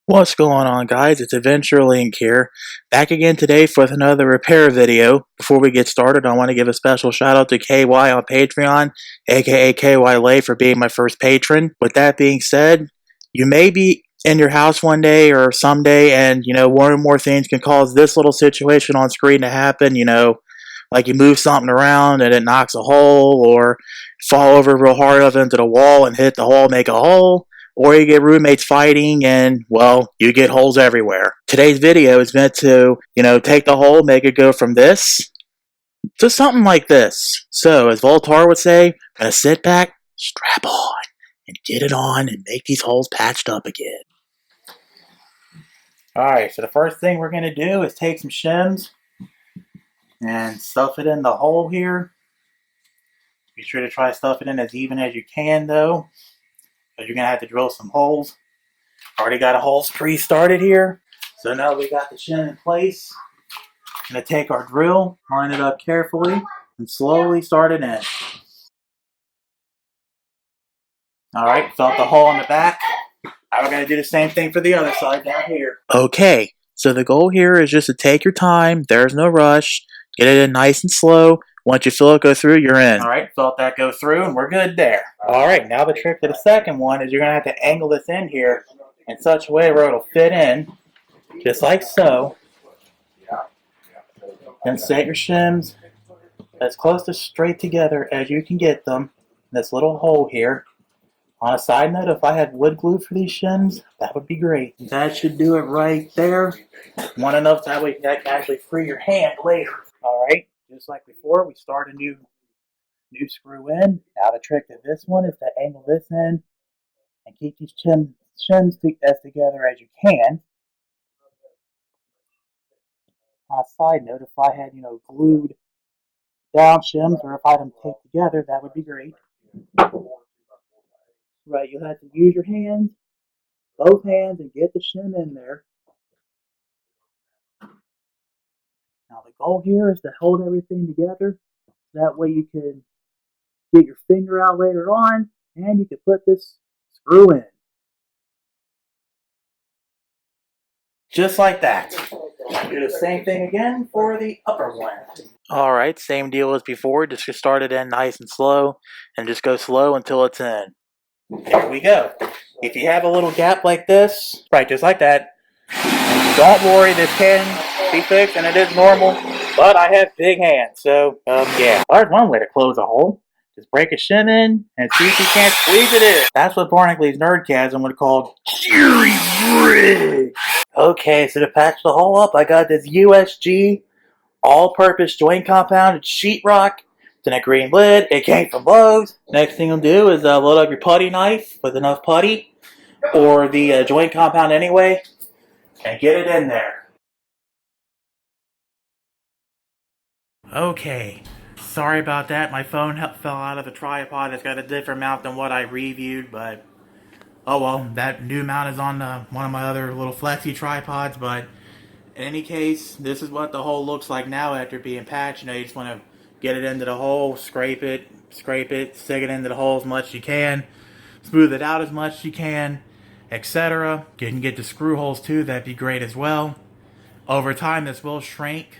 What's going on, guys? It's Adventure Link here, back again today with another repair video. Before we get started, I want to give a special shout out to KY on Patreon, aka KY Lay, for being my first patron. With that being said, you may be in your house one day or someday, and one or more things can cause this little situation on screen to happen. Like you move something around and it knocks a hole, or fall over real hard up into the wall and hit the hole, make a hole. Or you get roommates fighting and, well, you get holes everywhere. Today's video is meant to, take the hole, make it go from this to something like this. So, as Voltaire would say, I'm going to sit back, strap on, and get it on and make these holes patched up again. Alright, so the first thing we're going to do is take some shims and stuff it in the hole here. Be sure to try to stuff it in as even as you can, though, because you're going to have to drill some holes. Already got a hole pre-started here. So now we got the shim in place. I'm going to take our drill, line it up carefully, and slowly start it in. Alright, felt the hole in the back. Now we're going to do the same thing for the other side down here. Okay, so the goal here is just to take your time. There's no rush. Get it in nice and slow. Once you feel it go through, you're in. Alright, felt that go through, and we're good there. Alright, now the trick to the second one is you're going to have to angle this in here in such a way where it'll fit in, just like so. Then set your shims as close to straight together as you can get them in this little hole here. On a side note, if I had wood glue for these shims, that would be great. That should do it right there. One enough that way that can actually free your hand later. Alright, just like before, we start a new screw in. Now the trick to this one is to angle this in and keep these shims as together as you can. On a side note, if I had, glued down shims, or if I had them taped together, that would be great. Right, you'll have to use your hands, both hands, and get the shim in there. Now the goal here is to hold everything together. That way you can get your finger out later on, and you can put this screw in. Just like that. Do the same thing again for the upper one. Alright, same deal as before. Just start it in nice and slow, and just go slow until it's in. There we go. If you have a little gap like this, right, just like that, don't worry, this can be fixed, and it is normal, but I have big hands, so, yeah. There's one way to close a hole. Just break a shim in, and see if you can't squeeze it in. That's what Barnacules Nerdgasm would call Jerry Bridge. Okay, so to patch the hole up, I got this USG all-purpose joint compounded sheetrock. It's in a green lid. It came from Lowe's. Next thing you'll do is load up your putty knife with enough putty, or the joint compound anyway, and get it in there. Okay, sorry about that. My phone fell out of the tripod. It's got a different mount than what I reviewed, but oh well, that new mount is on one of my other little flexi tripods. But in any case, this is what the hole looks like now after being patched. You just want to get it into the hole, scrape it, stick it into the hole as much as you can, smooth it out as much as you can, etc. You can get the screw holes too, that'd be great as well. Over time, this will shrink,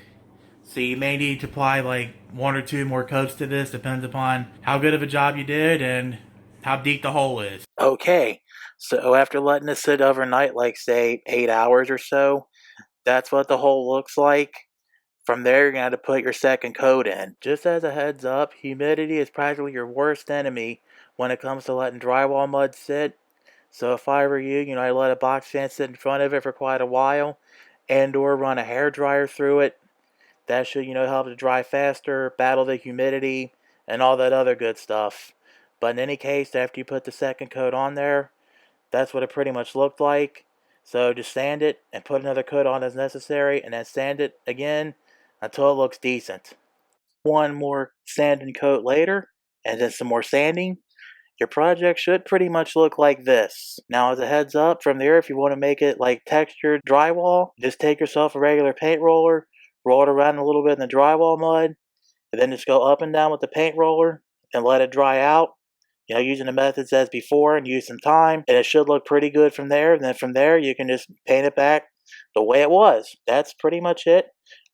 so you may need to apply like 1 or 2 more coats to this, depends upon how good of a job you did and how deep the hole is. Okay, so after letting this sit overnight, like say 8 hours or so, that's what the hole looks like. From there, you're going to have to put your second coat in. Just as a heads up, humidity is practically your worst enemy when it comes to letting drywall mud sit. So if I were you, I'd let a box fan sit in front of it for quite a while, and or run a hairdryer through it. That should, help it dry faster, battle the humidity, and all that other good stuff. But in any case, after you put the second coat on there, that's what it pretty much looked like. So just sand it and put another coat on as necessary, and then sand it again until it looks decent. One more sanding coat later, and then some more sanding. Your project should pretty much look like this. Now, as a heads up, from there, if you want to make it like textured drywall, just take yourself a regular paint roller, roll it around a little bit in the drywall mud, and then just go up and down with the paint roller and let it dry out. using the methods as before and use some time, and it should look pretty good from there. And then from there, you can just paint it back the way it was. That's pretty much it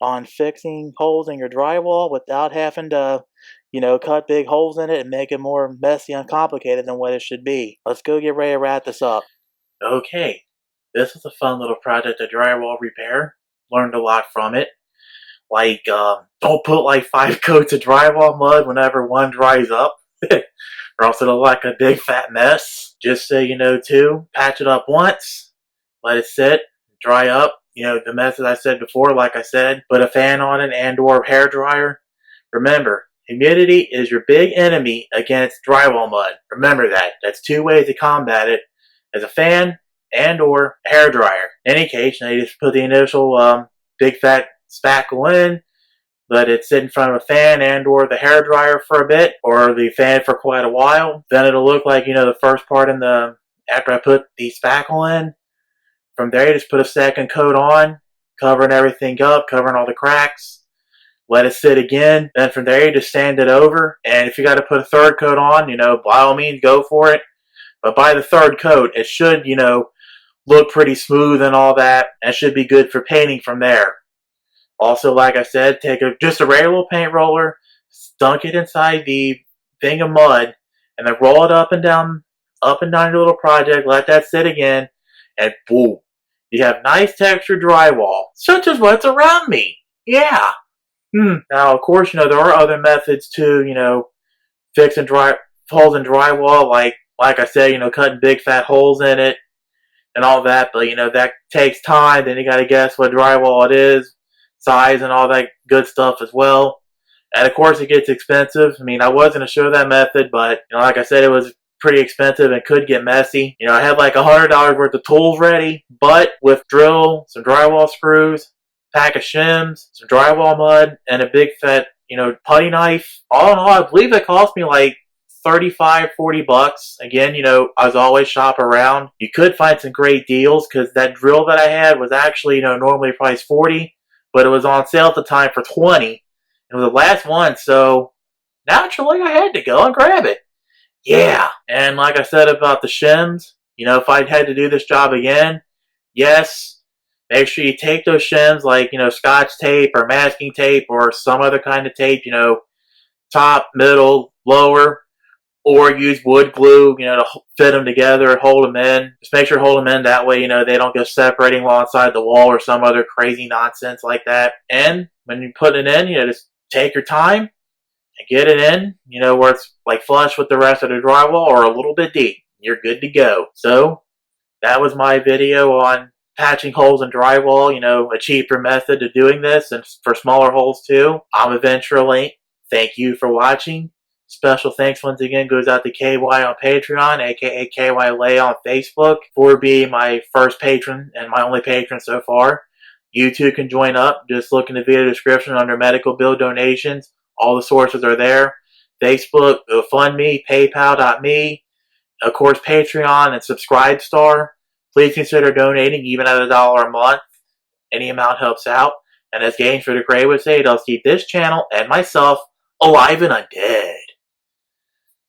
on fixing holes in your drywall without having to, cut big holes in it and make it more messy and complicated than what it should be. Let's go get ready to wrap this up. Okay, this was a fun little project of drywall repair. Learned a lot from it. Like, don't put like 5 coats of drywall mud whenever one dries up, or else it'll look like a big fat mess. Just so you know too, patch it up once, let it sit, dry up. The method I said before, like I said, put a fan on it and or hair dryer. Remember, humidity is your big enemy against drywall mud. Remember that. That's 2 ways to combat it, as a fan and or a hair dryer. In any case, you just put the initial big fat spackle in, let it sit in front of a fan and or the hair dryer for a bit, or the fan for quite a while. Then it'll look like, the first part after I put the spackle in. From there, you just put a second coat on, covering everything up, covering all the cracks. Let it sit again. Then from there, you just sand it over. And if you got to put a third coat on, by all means, go for it. But by the third coat, it should, look pretty smooth and all that. And should be good for painting from there. Also, like I said, take just a regular paint roller, dunk it inside the thing of mud, and then roll it up and down your little project. Let that sit again, and boom, you have nice textured drywall, such as what's around me. Yeah. Now, of course, there are other methods too. Fixing holes in drywall, like I said, cutting big fat holes in it and all that. But that takes time. Then you got to guess what drywall it is, size, and all that good stuff as well. And of course, it gets expensive. I was going to show that method, but like I said, it was pretty expensive and could get messy. I had like $100 worth of tools ready, but with drill, some drywall screws, pack of shims, some drywall mud, and a big fat, putty knife. All in all, I believe it cost me like $35-40. Again, as always, shop around. You could find some great deals because that drill that I had was actually, normally priced $40, but it was on sale at the time for $20. It was the last one, so naturally I had to go and grab it. Yeah, and like I said about the shims, if I had to do this job again, yes, make sure you take those shims like, Scotch tape or masking tape or some other kind of tape, top, middle, lower, or use wood glue, to fit them together and hold them in. Just make sure to hold them in, that way, they don't go separating alongside the wall or some other crazy nonsense like that. And when you put it in, just take your time and get it in, where it's like flush with the rest of the drywall or a little bit deep. You're good to go. So, that was my video on patching holes in drywall, a cheaper method of doing this, and for smaller holes too. I'm Eventually. Thank you for watching. Special thanks once again goes out to KY on Patreon, aka KY Lay on Facebook, for being my first patron and my only patron so far. You too can join up. Just look in the video description under medical bill donations. All the sources are there. Facebook, GoFundMe, PayPal.me, of course Patreon and Subscribestar. Please consider donating even at $1 a month. Any amount helps out. And as Games for the Gray would say, it helps keep this channel and myself alive and undead.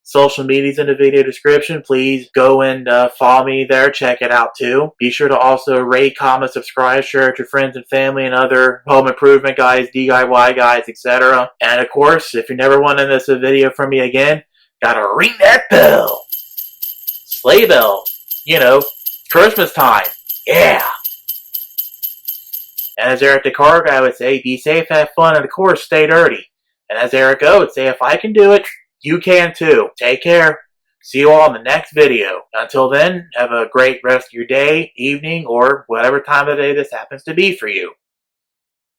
Social media's in the video description. Please go and follow me there. Check it out too. Be sure to also rate, comment, subscribe, share it to friends and family and other home improvement guys, DIY guys, etc. And of course, if you never want to miss a video from me again, gotta ring that bell. Sleigh bell. Christmas time. Yeah. And as Eric the Car Guy would say, be safe, have fun, and of course, stay dirty. And as Eric O would say, if I can do it, you can too. Take care. See you all in the next video. Until then, have a great rest of your day, evening, or whatever time of day this happens to be for you.